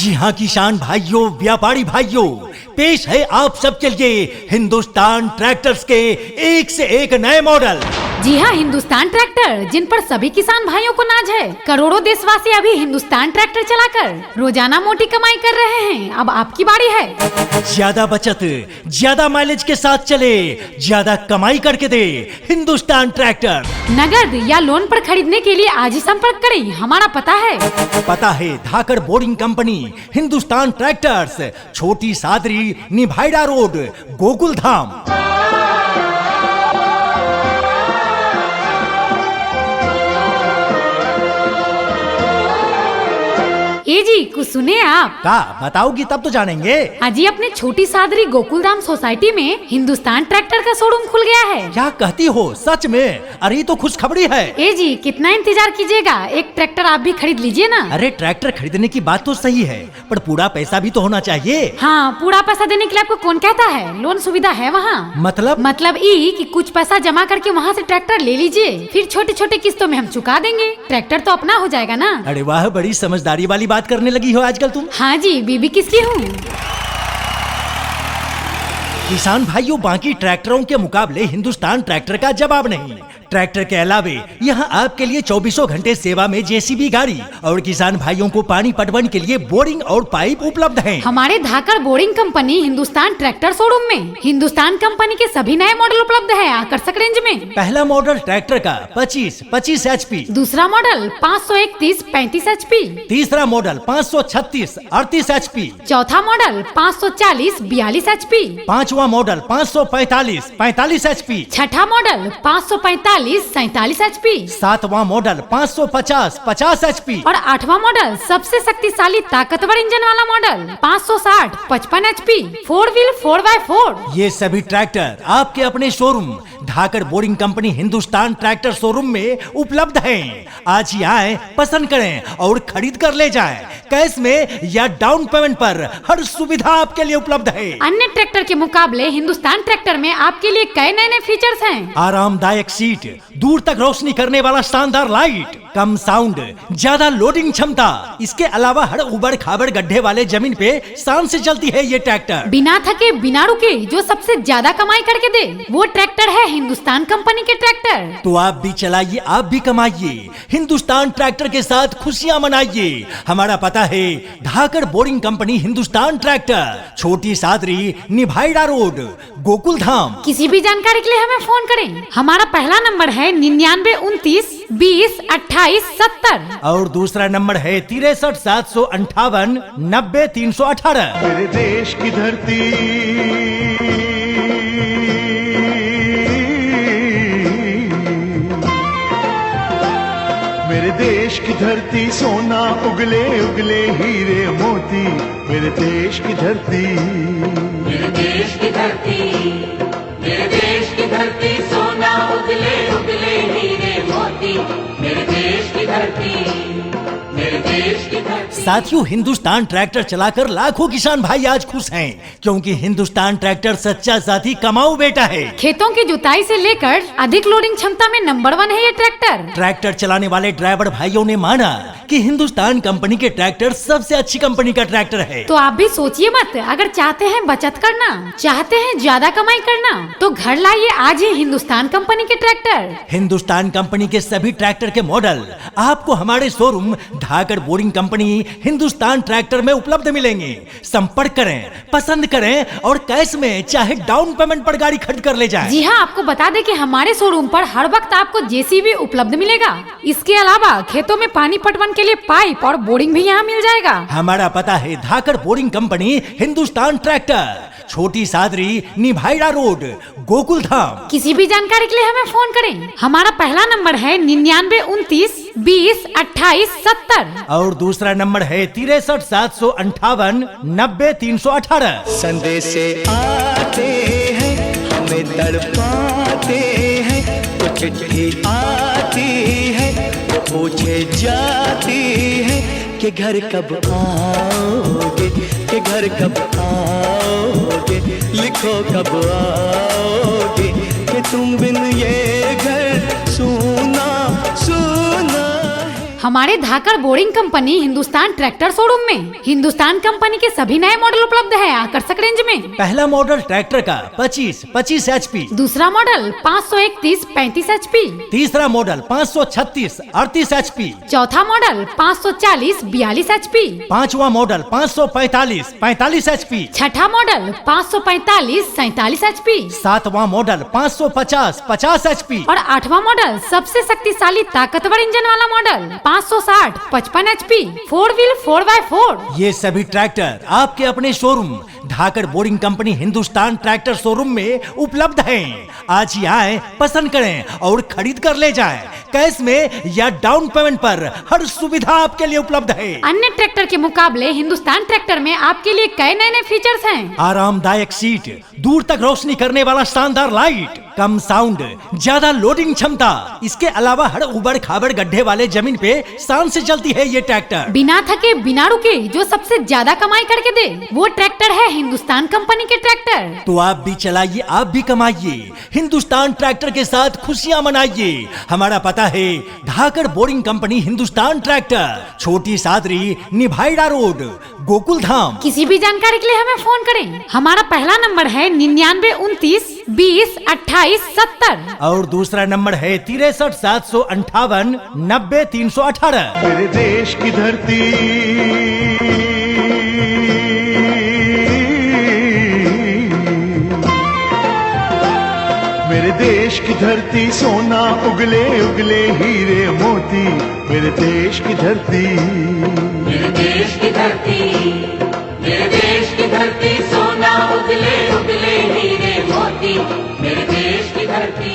जी हाँ किसान भाइयों, व्यापारी भाइयों, पेश है आप सबके लिए हिंदुस्तान ट्रैक्टर्स के एक से एक नए मॉडल। जी हाँ, हिंदुस्तान ट्रैक्टर, जिन पर सभी किसान भाइयों को नाज है। करोड़ों देशवासी अभी हिंदुस्तान ट्रैक्टर चलाकर रोजाना मोटी कमाई कर रहे हैं। अब आपकी बारी है। ज्यादा बचत, ज्यादा माइलेज के साथ चले, ज्यादा कमाई करके दे हिंदुस्तान ट्रैक्टर। नगद या लोन पर खरीदने के लिए आज ही संपर्क करें। हमारा पता है धाकड़ बोरिंग कंपनी, हिंदुस्तान ट्रैक्टर्स, छोटी सादरी, निभाइडा रोड, गोकुल धाम। ए जी, कुछ सुने आप? का बताओगी तब तो जानेंगे। अजी, अपने छोटी सादरी गोकुलधाम सोसाइटी में हिंदुस्तान ट्रैक्टर का शोरूम खुल गया है। क्या कहती हो, सच में? अरे ये तो खुशखबरी है। ए जी, कितना इंतजार कीजिएगा, एक ट्रैक्टर आप भी खरीद लीजिए ना। अरे ट्रैक्टर खरीदने की बात तो सही है, पर पूरा पैसा भी तो होना चाहिए। हाँ, पूरा पैसा देने के लिए आपको कौन कहता है? लोन सुविधा है वहाँ। मतलब ई कि कुछ पैसा जमा करके वहाँ से ट्रैक्टर ले लीजिए, फिर छोटे छोटे किस्तों में हम चुका देंगे। ट्रैक्टर तो अपना हो जाएगा ना। अरे वाह, बड़ी समझदारी वाली बात करने लगी हो आजकल तुम। हाँ जी, बीबी किसकी हूँ। किसान भाइयों, बाकी ट्रैक्टरों के मुकाबले हिंदुस्तान ट्रैक्टर का जवाब नहीं। ट्रैक्टर के अलावे यहाँ आपके लिए 24 घंटे सेवा में जेसीबी गाड़ी और किसान भाइयों को पानी पटवन के लिए बोरिंग और पाइप उपलब्ध हैं। हमारे धाकड़ boring company Hindustan tractor showroom में हिंदुस्तान कंपनी के सभी नए मॉडल उपलब्ध है आकर्षक रेंज में। पहला मॉडल ट्रैक्टर का 25 HP, दूसरा मॉडल 531-35 HP, तीसरा मॉडल 536-38 HP, चौथा मॉडल 540-42 HP, पांचवा मॉडल 545-45 HP, छठा मॉडल 545-47 HP, सातवां मॉडल 550-50 HP और आठवां मॉडल सबसे शक्तिशाली ताकतवर इंजन वाला मॉडल 560-55 HP, 4 व्हील 4x4। ये सभी ट्रैक्टर आपके अपने शोरूम धाकड़ boring company Hindustan tractor showroom में उपलब्ध हैं। आज ही आए, पसंद करें और खरीद कर ले जाएं। कैश में या डाउन पेमेंट पर हर सुविधा आपके लिए उपलब्ध है। अन्य ट्रैक्टर के मुकाबले हिंदुस्तान ट्रैक्टर में आपके लिए कई नए फीचर्स हैं। आरामदायक सीट, दूर तक रोशनी करने वाला शानदार लाइट, कम साउंड, ज्यादा लोडिंग क्षमता। इसके अलावा हर उबड़ खाबड़ गड्ढे वाले जमीन पे शान से चलती है ये ट्रैक्टर। बिना थके, बिना रुके, जो सबसे ज्यादा कमाई करके दे वो ट्रैक्टर है हिंदुस्तान कंपनी के ट्रैक्टर। तो आप भी चलाइए, आप भी कमाइए, हिंदुस्तान ट्रैक्टर के साथ खुशियाँ मनाइए। हमारा पता है धाकड़ बोरिंग कंपनी हिंदुस्तान ट्रैक्टर, छोटी सादरी, निभाइडा रोड, गोकुल धाम। किसी भी जानकारी के लिए हमें फोन करें। हमारा पहला नंबर है 9929202870 और दूसरा नंबर है 63-758-90-318। मेरे देश की धरती, मेरे देश की धरती, सोना उगले उगले हीरे मोती। मेरे देश की धरती, मेरे देश की धरती, मेरे देश की धरती, सोना उगले उगले हीरे मोती। मेरे देश की धरती, मेरे देश की धरती। साथियों, हिंदुस्तान ट्रैक्टर चलाकर लाखों किसान भाई आज खुश हैं, क्योंकि हिंदुस्तान ट्रैक्टर सच्चा साथी कमाऊ बेटा है। खेतों की जुताई से लेकर अधिक लोडिंग क्षमता में नंबर 1 है ये ट्रैक्टर। ट्रैक्टर चलाने वाले ड्राइवर भाइयों ने माना कि हिंदुस्तान कंपनी के ट्रैक्टर सबसे अच्छी कंपनी का ट्रैक्टर है। तो आप भी सोचिए मत, अगर चाहते हैं बचत करना, चाहते हैं ज्यादा कमाई करना, तो घर लाइए आज ही हिंदुस्तान कंपनी के ट्रैक्टर। हिंदुस्तान कंपनी के सभी ट्रैक्टर के मॉडल आपको हमारे शोरूम धाकड़ बोरिंग कंपनी हिंदुस्तान ट्रैक्टर में उपलब्ध मिलेंगे। संपर्क करें, पसंद करें और कैश में चाहे डाउन पेमेंट पर गाड़ी खरीद कर ले जाएं। जी हाँ, आपको बता दें कि हमारे शोरूम पर हर वक्त आपको जेसीबी उपलब्ध मिलेगा। इसके अलावा खेतों में पानी पटवन के लिए पाइप और बोरिंग भी यहाँ मिल जाएगा। हमारा पता है धाकड़ बोरिंग कंपनी हिंदुस्तान ट्रैक्टर, छोटी सादरी, निभाइडा रोड, गोकुल धाम। किसी भी जानकारी के लिए हमें फोन करें। हमारा पहला नंबर है 9929202870 और दूसरा नंबर है 63-758-90-318। संदेशे आते हैं, हमें तड़पाते हैं, तो चिट्ठी आती है, तो पूछे जाती है कि घर कब आओगे, कि घर कब आओगे, लिखो कब आओगे, कि तुम बिन ये घर सूना सूना। हमारे धाकड़ boring company Hindustan tractor showroom में हिंदुस्तान कंपनी के सभी नए मॉडल उपलब्ध है आकर्षक रेंज में। पहला मॉडल ट्रैक्टर का 25 HP, दूसरा मॉडल 531-35 HP, तीसरा मॉडल 536-38 HP, चौथा मॉडल 540-42 HP, पांचवा मॉडल 545-45 HP, छठा मॉडल 545-47 HP, सातवां मॉडल 550-50 HP और आठवां मॉडल सबसे शक्तिशाली ताकतवर इंजन वाला मॉडल 560-55 HP 4 व्हील 4x4। ये सभी ट्रैक्टर आपके अपने शोरूम धाकड़ boring company Hindustan tractor showroom में उपलब्ध हैं। आज ही आए, पसंद करें और खरीद कर ले जाएं। कैश में या डाउन पेमेंट पर हर सुविधा आपके लिए उपलब्ध है। अन्य ट्रैक्टर के मुकाबले हिंदुस्तान ट्रैक्टर में आपके लिए कई नए नए फीचर्स हैं। आरामदायक सीट, दूर तक रोशनी करने वाला शानदार लाइट, कम साउंड, ज्यादा लोडिंग क्षमता। इसके अलावा हर उबड़ खाबड़ गड्ढे वाले जमीन पे शान से चलती है ये ट्रैक्टर। बिना थके बिना रुके जो सबसे ज्यादा कमाई करके दे वो ट्रैक्टर है हिंदुस्तान कंपनी के ट्रैक्टर। तो आप भी चलाइए, आप भी कमाइए, हिंदुस्तान ट्रैक्टर के साथ खुशियां मनाइए। हमारा पता है धाकड़ बोरिंग कंपनी हिंदुस्तान ट्रैक्टर, छोटी सादरी, निभाईडा रोड, गोकुल धाम। किसी भी जानकारी के लिए हमें फोन करें। हमारा पहला नंबर है 9929202870 और दूसरा नंबर है 63,758,90,318। मेरे देश की धरती, मेरे देश की धरती सोना उगले उगले हीरे मोती। मेरे देश की धरती, मेरे देश की धरती, मेरे देश की धरती सोना उगले उगले हीरे मोती। मेरे देश की धरती।